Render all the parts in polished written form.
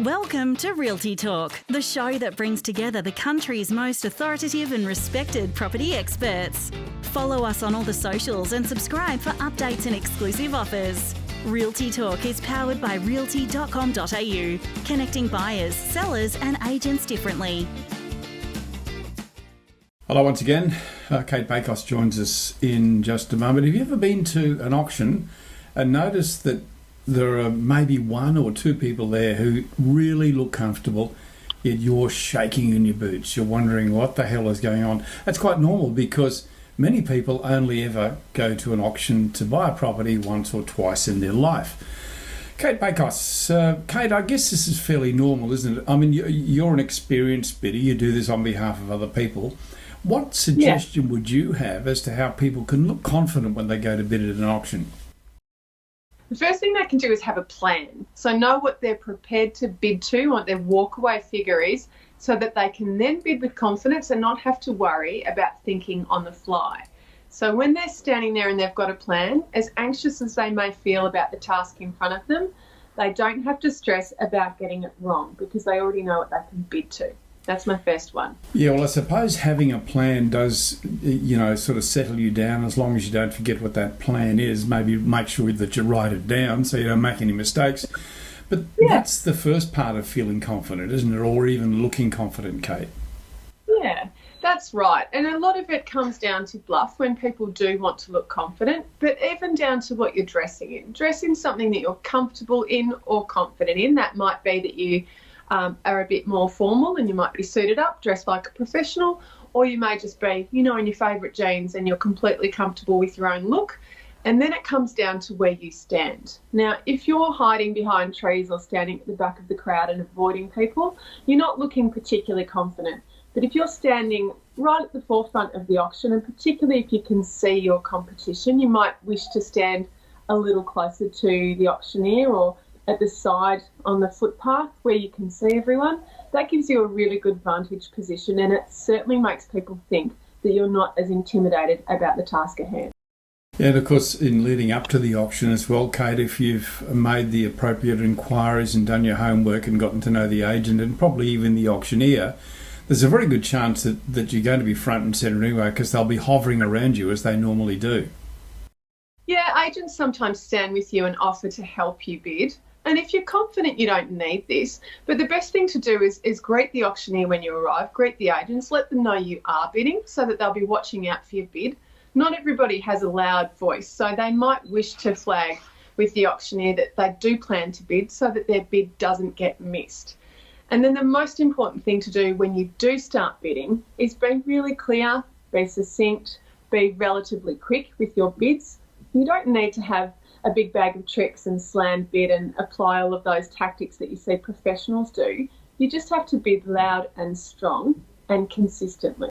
Welcome to Realty Talk, the show that brings together the country's most authoritative and respected property experts. Follow us on all the socials and subscribe for updates and exclusive offers. Realty Talk is powered by realty.com.au, connecting buyers, sellers and agents differently. Hello once again. Cate Bakos joins us in just a moment. Have you ever been to an auction and noticed that there are maybe one or two people there who really look comfortable, yet you're shaking in your boots? You're wondering what the hell is going on. That's quite normal because many people only ever go to an auction to buy a property once or twice in their life. Cate Bakos, Cate, I guess this is fairly normal, isn't it? I mean, you're an experienced bidder. You do this on behalf of other people. What suggestion would you have as to how people can look confident when they go to bid at an auction? The first thing they can do is have a plan. So know what they're prepared to bid to, what their walkaway figure is, so that they can then bid with confidence and not have to worry about thinking on the fly. So when they're standing there and they've got a plan, as anxious as they may feel about the task in front of them, they don't have to stress about getting it wrong because they already know what they can bid to. That's my first one. Yeah, well, I suppose having a plan does, sort of settle you down as long as you don't forget what that plan is. Maybe make sure that you write it down so you don't make any mistakes. But that's the first part of feeling confident, isn't it? Or even looking confident, Cate. Yeah, that's right. And a lot of it comes down to bluff when people do want to look confident, but even down to what you're dressing in. Dress in something that you're comfortable in or confident in. That might be that you are a bit more formal and you might be suited up, dressed like a professional, or you may just be, in your favourite jeans and you're completely comfortable with your own look. And then it comes down to where you stand. Now, if you're hiding behind trees or standing at the back of the crowd and avoiding people, you're not looking particularly confident. But if you're standing right at the forefront of the auction, and particularly if you can see your competition, you might wish to stand a little closer to the auctioneer or at the side on the footpath where you can see everyone. That gives you a really good vantage position, and it certainly makes people think that you're not as intimidated about the task at hand. Yeah, and of course, in leading up to the auction as well, Cate, if you've made the appropriate inquiries and done your homework and gotten to know the agent and probably even the auctioneer, there's a very good chance that you're going to be front and centre anyway because they'll be hovering around you as they normally do. Yeah, agents sometimes stand with you and offer to help you bid. And if you're confident, you don't need this. But the best thing to do is greet the auctioneer when you arrive, greet the agents, let them know you are bidding so that they'll be watching out for your bid. Not everybody has a loud voice, so they might wish to flag with the auctioneer that they do plan to bid so that their bid doesn't get missed. And then the most important thing to do when you do start bidding is be really clear, be succinct, be relatively quick with your bids. You don't need to have a big bag of tricks and slam bid and apply all of those tactics that you see professionals do. You just have to bid loud and strong and consistently.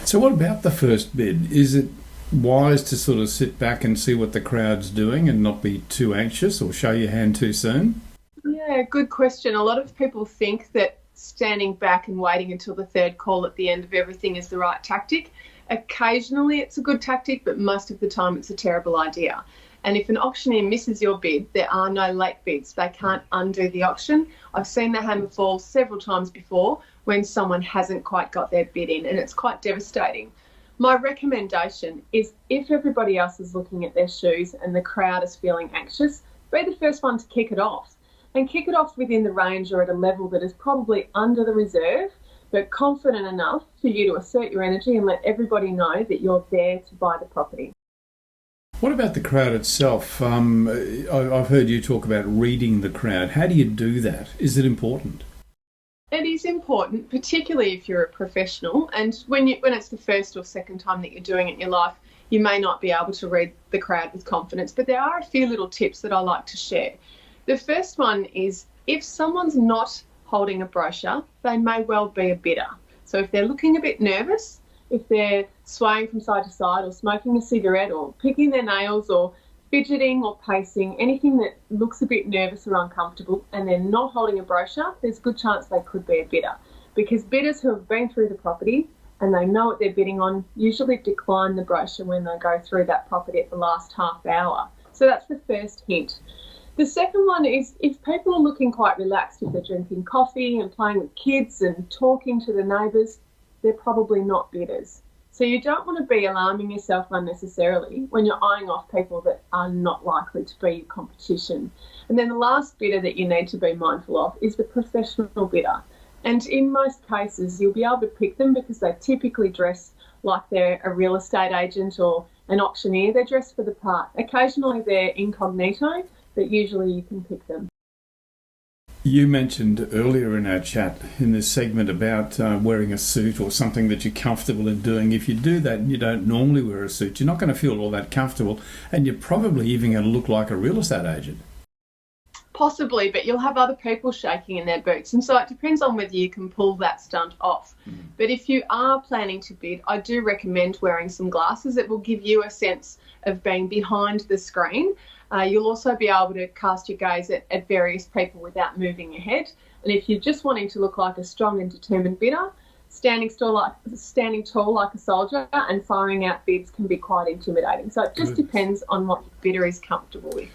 So what about the first bid? Is it wise to sort of sit back and see what the crowd's doing and not be too anxious or show your hand too soon? Yeah, good question. A lot of people think that standing back and waiting until the third call at the end of everything is the right tactic. Occasionally it's a good tactic, but most of the time it's a terrible idea. And if an auctioneer misses your bid, there are no late bids. They can't undo the auction. I've seen the hammer fall several times before when someone hasn't quite got their bid in, and it's quite devastating. My recommendation is if everybody else is looking at their shoes and the crowd is feeling anxious, be the first one to kick it off. And kick it off within the range or at a level that is probably under the reserve, but confident enough for you to assert your energy and let everybody know that you're there to buy the property. What about the crowd itself? I've heard you talk about reading the crowd. How do you do that? Is it important? It is important, particularly if you're a professional. And when it's the first or second time that you're doing it in your life, you may not be able to read the crowd with confidence. But there are a few little tips that I like to share. The first one is if someone's not holding a brochure, they may well be a bidder. So if they're looking a bit nervous, if they're swaying from side to side or smoking a cigarette or picking their nails or fidgeting or pacing, anything that looks a bit nervous or uncomfortable and they're not holding a brochure, there's a good chance they could be a bidder. Because bidders who have been through the property and they know what they're bidding on usually decline the brochure when they go through that property at the last half hour. So that's the first hint. The second one is if people are looking quite relaxed, if they're drinking coffee and playing with kids and talking to the neighbours, they're probably not bidders. So you don't want to be alarming yourself unnecessarily when you're eyeing off people that are not likely to be your competition. And then the last bidder that you need to be mindful of is the professional bidder. And in most cases, you'll be able to pick them because they typically dress like they're a real estate agent or an auctioneer. They're dressed for the part. Occasionally they're incognito, but usually you can pick them. You mentioned earlier in our chat in this segment about wearing a suit or something that you're comfortable in doing. If you do that and you don't normally wear a suit, you're not going to feel all that comfortable, and you're probably even going to look like a real estate agent. Possibly, but you'll have other people shaking in their boots. And so it depends on whether you can pull that stunt off. But if you are planning to bid, I do recommend wearing some glasses. It will give you a sense of being behind the screen. You'll also be able to cast your gaze at various people without moving your head. And if you're just wanting to look like a strong and determined bidder, standing tall like a soldier and firing out bids can be quite intimidating. So it just depends on what your bidder is comfortable with.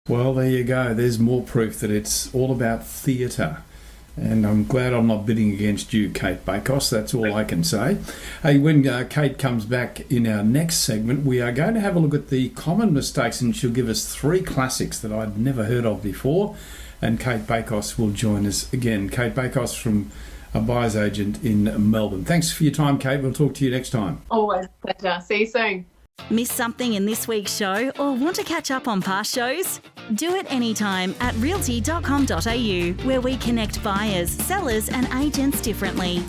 Well, there you go. There's more proof that it's all about theatre. And I'm glad I'm not bidding against you, Cate Bakos. That's all I can say. Hey, when Kate comes back in our next segment, we are going to have a look at the common mistakes, and she'll give us 3 classics that I'd never heard of before. And Cate Bakos will join us again. Cate Bakos from a buyer's agent in Melbourne. Thanks for your time, Kate. We'll talk to you next time. Always a pleasure. See you soon. Miss something in this week's show or want to catch up on past shows? Do it anytime at realty.com.au, where we connect buyers, sellers and agents differently.